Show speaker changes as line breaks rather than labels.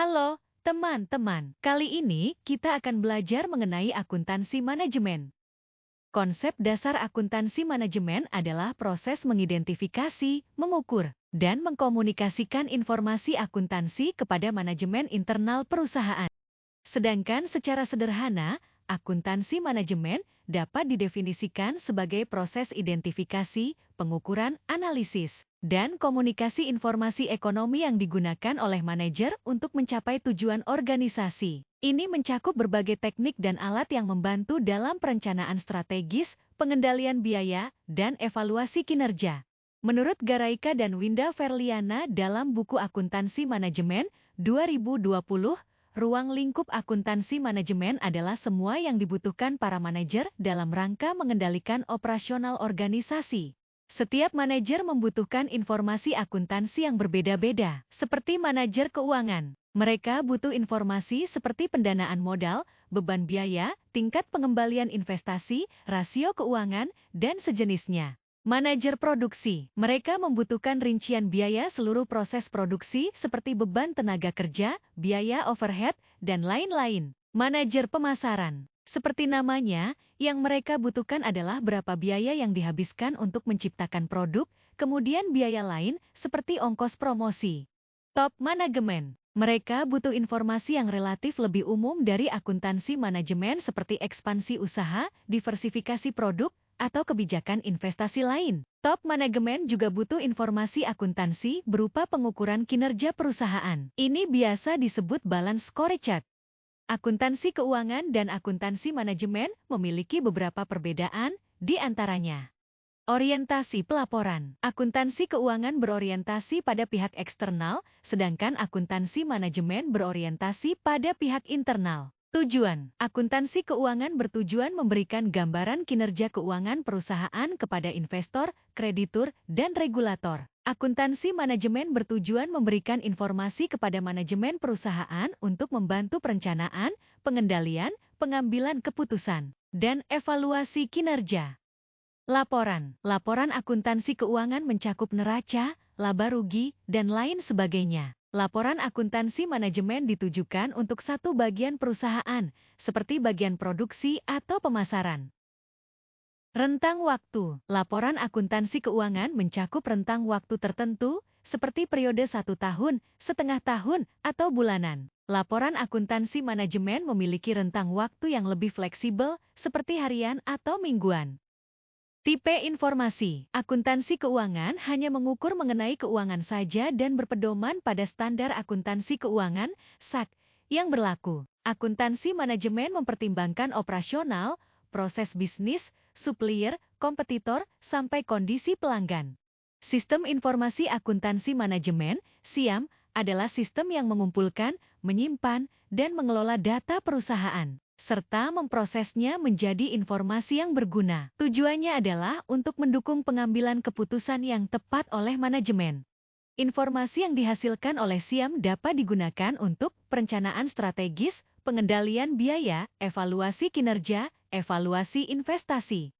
Halo, teman-teman. Kali ini kita akan belajar mengenai akuntansi manajemen. Konsep dasar akuntansi manajemen adalah proses mengidentifikasi, mengukur, dan mengkomunikasikan informasi akuntansi kepada manajemen internal perusahaan. Sedangkan secara sederhana, akuntansi manajemen dapat didefinisikan sebagai proses identifikasi, pengukuran, analisis, dan komunikasi informasi ekonomi yang digunakan oleh manajer untuk mencapai tujuan organisasi. Ini mencakup berbagai teknik dan alat yang membantu dalam perencanaan strategis, pengendalian biaya, dan evaluasi kinerja. Menurut Garaika dan Winda Verliana dalam buku Akuntansi Manajemen 2020, ruang lingkup akuntansi manajemen adalah semua yang dibutuhkan para manajer dalam rangka mengendalikan operasional organisasi. Setiap manajer membutuhkan informasi akuntansi yang berbeda-beda, seperti manajer keuangan. Mereka butuh informasi seperti pendanaan modal, beban biaya, tingkat pengembalian investasi, rasio keuangan, dan sejenisnya. Manajer produksi. Mereka membutuhkan rincian biaya seluruh proses produksi seperti beban tenaga kerja, biaya overhead, dan lain-lain. Manajer pemasaran. Seperti namanya, yang mereka butuhkan adalah berapa biaya yang dihabiskan untuk menciptakan produk, kemudian biaya lain seperti ongkos promosi. Top manajemen. Mereka butuh informasi yang relatif lebih umum dari akuntansi manajemen seperti ekspansi usaha, diversifikasi produk, atau kebijakan investasi lain. Top manajemen juga butuh informasi akuntansi berupa pengukuran kinerja perusahaan. Ini biasa disebut balance scorecard. Akuntansi keuangan dan akuntansi manajemen memiliki beberapa perbedaan, di antaranya. Orientasi pelaporan. Akuntansi keuangan berorientasi pada pihak eksternal, sedangkan akuntansi manajemen berorientasi pada pihak internal. Tujuan. Akuntansi keuangan bertujuan memberikan gambaran kinerja keuangan perusahaan kepada investor, kreditur, dan regulator. Akuntansi manajemen bertujuan memberikan informasi kepada manajemen perusahaan untuk membantu perencanaan, pengendalian, pengambilan keputusan, dan evaluasi kinerja. Laporan. Laporan akuntansi keuangan mencakup neraca, laba rugi, dan lain sebagainya. Laporan akuntansi manajemen ditujukan untuk satu bagian perusahaan, seperti bagian produksi atau pemasaran. Rentang waktu. Laporan akuntansi keuangan mencakup rentang waktu tertentu, seperti periode 1 tahun, setengah tahun, atau bulanan. Laporan akuntansi manajemen memiliki rentang waktu yang lebih fleksibel, seperti harian atau mingguan. Tipe informasi. Akuntansi keuangan hanya mengukur mengenai keuangan saja dan berpedoman pada standar akuntansi keuangan, SAK, yang berlaku. Akuntansi manajemen mempertimbangkan operasional, proses bisnis, supplier, kompetitor, sampai kondisi pelanggan. Sistem informasi akuntansi manajemen, SIAM, adalah sistem yang mengumpulkan, menyimpan, dan mengelola data perusahaan, serta memprosesnya menjadi informasi yang berguna. Tujuannya adalah untuk mendukung pengambilan keputusan yang tepat oleh manajemen. Informasi yang dihasilkan oleh SIAM dapat digunakan untuk perencanaan strategis, pengendalian biaya, evaluasi kinerja, evaluasi investasi,